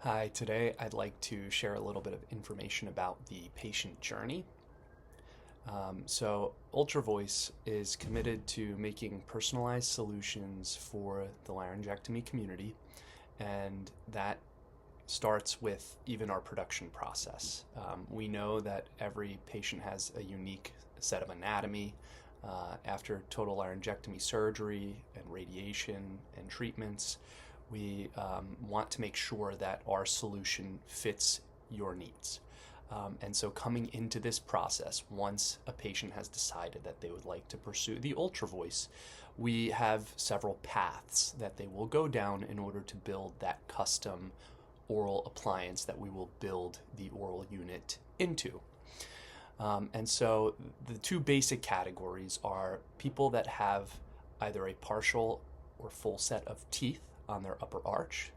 Hi, today I'd like to share a little bit of information about the patient journey. UltraVoice is committed to making personalized solutions for the laryngectomy community, and that starts with even our production process. We know that every patient has a unique set of anatomy. After total laryngectomy surgery and radiation and treatments, we want to make sure that our solution fits your needs. And so, coming into this process, once a patient has decided that they would like to pursue the UltraVoice, we have several paths that they will go down in order to build that custom oral appliance that we will build the oral unit into. And so the two basic categories are people that have either a partial or full set of teeth on their upper arch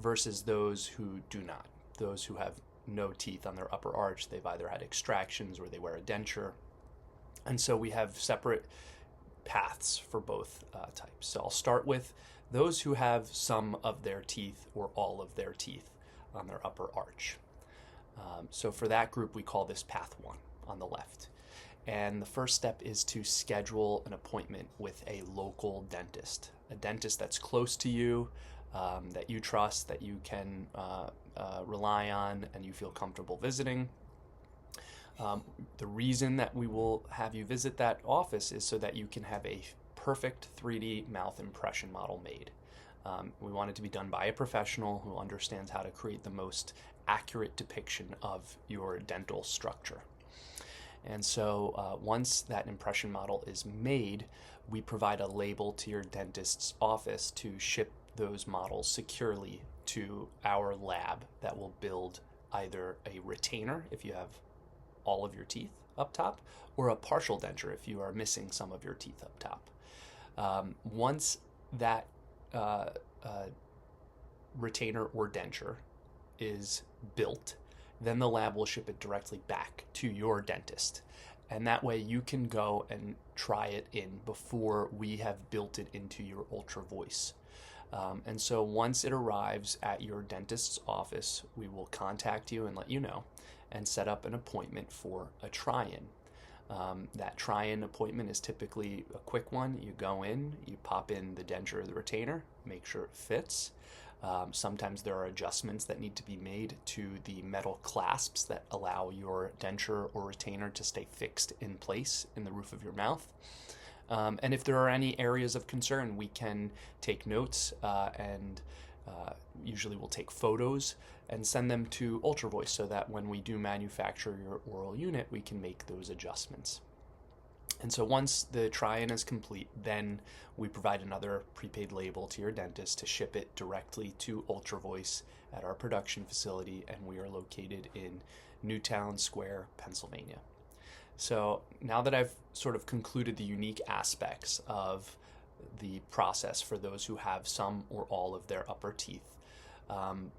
versus those who do not. Those who have no teeth on their upper arch, they've either had extractions or they wear a denture. And so we have separate paths for both types. So I'll start with those who have some of their teeth or all of their teeth on their upper arch. So for that group, we call this path 1 on the left. And the first step is to schedule an appointment with a local dentist, a dentist that's close to you, that you trust, that you can rely on, and you feel comfortable visiting. The reason that we will have you visit that office is so that you can have a perfect 3D mouth impression model made. We want it to be done by a professional who understands how to create the most accurate depiction of your dental structure. And so once that impression model is made, we provide a label to your dentist's office to ship those models securely to our lab that will build either a retainer if you have all of your teeth up top, or a partial denture if you are missing some of your teeth up top. Once that retainer or denture is built, then the lab will ship it directly back to your dentist. And that way you can go and try it in before we have built it into your UltraVoice. And so once it arrives at your dentist's office, we will contact you and let you know and set up an appointment for a try-in. That try-in appointment is typically a quick one. You go in, you pop in the denture or the retainer, make sure it fits. Sometimes there are adjustments that need to be made to the metal clasps that allow your denture or retainer to stay fixed in place in the roof of your mouth. And if there are any areas of concern, we can take notes and usually we'll take photos and send them to UltraVoice so that when we do manufacture your oral unit, we can make those adjustments. And so once the try-in is complete, then we provide another prepaid label to your dentist to ship it directly to UltraVoice at our production facility, and we are located in Newtown Square, Pennsylvania. So now that I've sort of concluded the unique aspects of the process for those who have some or all of their upper teeth,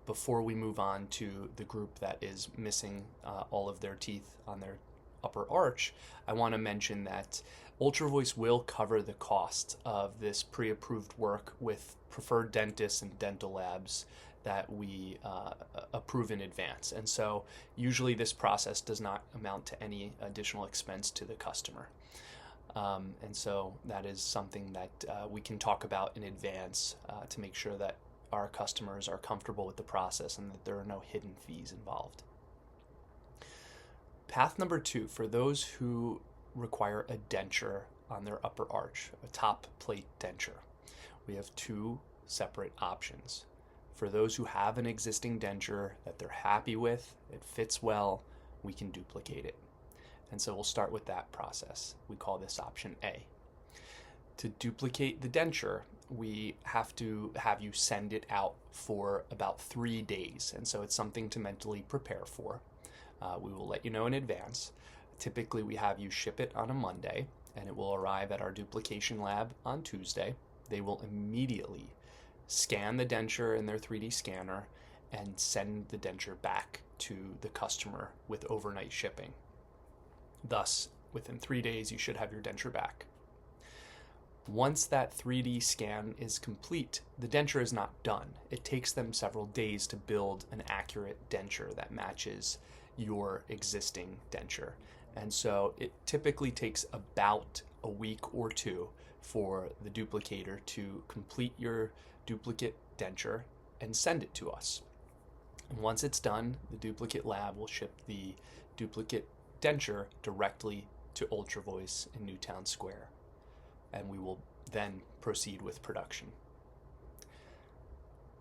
before we move on to the group that is missing all of their teeth on their upper arch, I want to mention that UltraVoice will cover the cost of this pre-approved work with preferred dentists and dental labs that we approve in advance. And so usually this process does not amount to any additional expense to the customer. And so that is something that we can talk about in advance to make sure that our customers are comfortable with the process and that there are no hidden fees involved. Path number 2, for those who require a denture on their upper arch, a top plate denture, we have 2 separate options. For those who have an existing denture that they're happy with, it fits well, we can duplicate it. And so we'll start with that process. We call this option A. To duplicate the denture, we have to have you send it out for about 3 days. And so it's something to mentally prepare for. We will let you know in advance. Typically, we have you ship it on a Monday, and it will arrive at our duplication lab on Tuesday. They will immediately scan the denture in their 3D scanner and send the denture back to the customer with overnight shipping. Thus, within 3 days, you should have your denture back. Once that 3D scan is complete, the denture is not done. It takes them several days to build an accurate denture that matches your existing denture. And so it typically takes about a week or two for the duplicator to complete your duplicate denture and send it to us. And once it's done, the duplicate lab will ship the duplicate denture directly to UltraVoice in Newtown Square, and we will then proceed with production.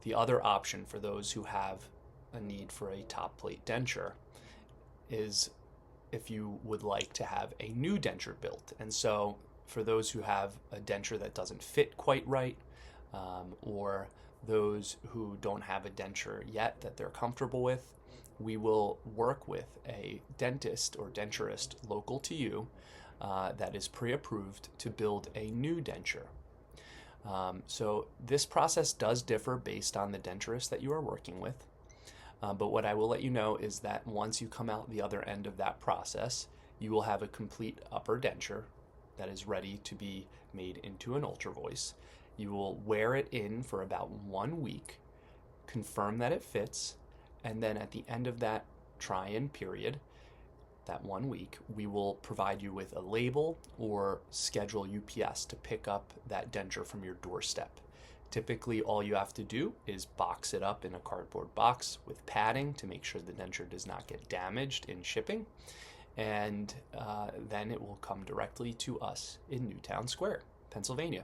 The other option for those who have a need for a top plate denture is if you would like to have a new denture built. And so for those who have a denture that doesn't fit quite right, or those who don't have a denture yet that they're comfortable with, we will work with a dentist or denturist local to you that is pre-approved to build a new denture. So this process does differ based on the denturist that you are working with. But what I will let you know is that once you come out the other end of that process, you will have a complete upper denture that is ready to be made into an UltraVoice. You will wear it in for about 1 week, confirm that it fits, and then at the end of that try-in period, that 1 week, we will provide you with a label or schedule UPS to pick up that denture from your doorstep. Typically, all you have to do is box it up in a cardboard box with padding to make sure the denture does not get damaged in shipping, and then it will come directly to us in Newtown Square, Pennsylvania.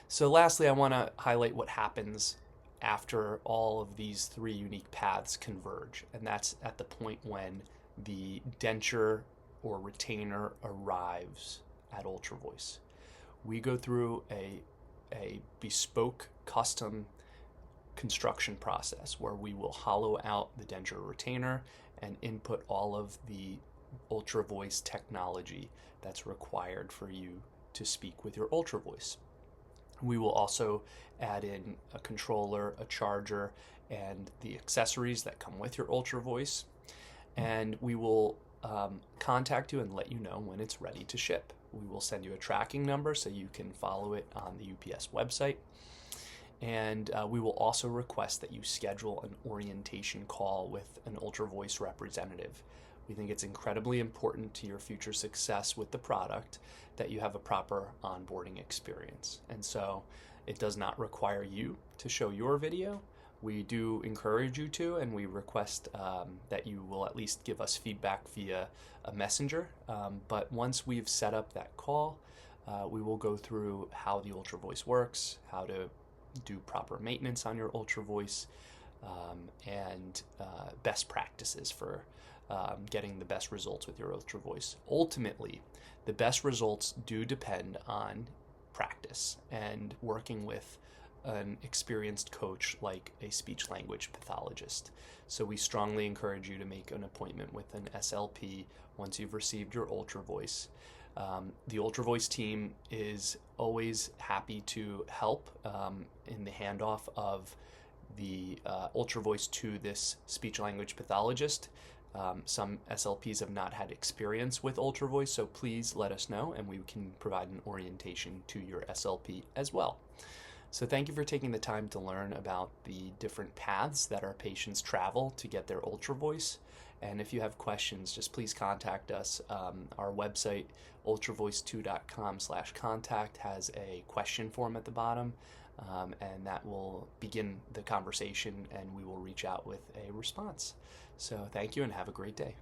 So lastly, I want to highlight what happens after all of these three unique paths converge, and that's at the point when the denture or retainer arrives at UltraVoice. We go through a bespoke custom construction process where we will hollow out the denture retainer and input all of the UltraVoice technology that's required for you to speak with your UltraVoice. We will also add in a controller, a charger, and the accessories that come with your UltraVoice. And we will contact you and let you know when it's ready to ship. We will send you a tracking number so you can follow it on the UPS website. And we will also request that you schedule an orientation call with an UltraVoice representative. We think it's incredibly important to your future success with the product that you have a proper onboarding experience. And so it does not require you to show your video. We do encourage you to, and we request that you will at least give us feedback via a messenger. But once we've set up that call, we will go through how the UltraVoice works, how to do proper maintenance on your UltraVoice, and best practices for getting the best results with your UltraVoice. Ultimately, the best results do depend on practice and working with an experienced coach like a speech language pathologist. So we strongly encourage you to make an appointment with an SLP once you've received your UltraVoice. The UltraVoice team is always happy to help in the handoff of the UltraVoice to this speech language pathologist. Some SLPs have not had experience with UltraVoice, so please let us know and we can provide an orientation to your SLP as well. So thank you for taking the time to learn about the different paths that our patients travel to get their UltraVoice. And if you have questions, just please contact us. Our website, ultravoice2.com/contact, has a question form at the bottom, and that will begin the conversation and we will reach out with a response. So thank you and have a great day.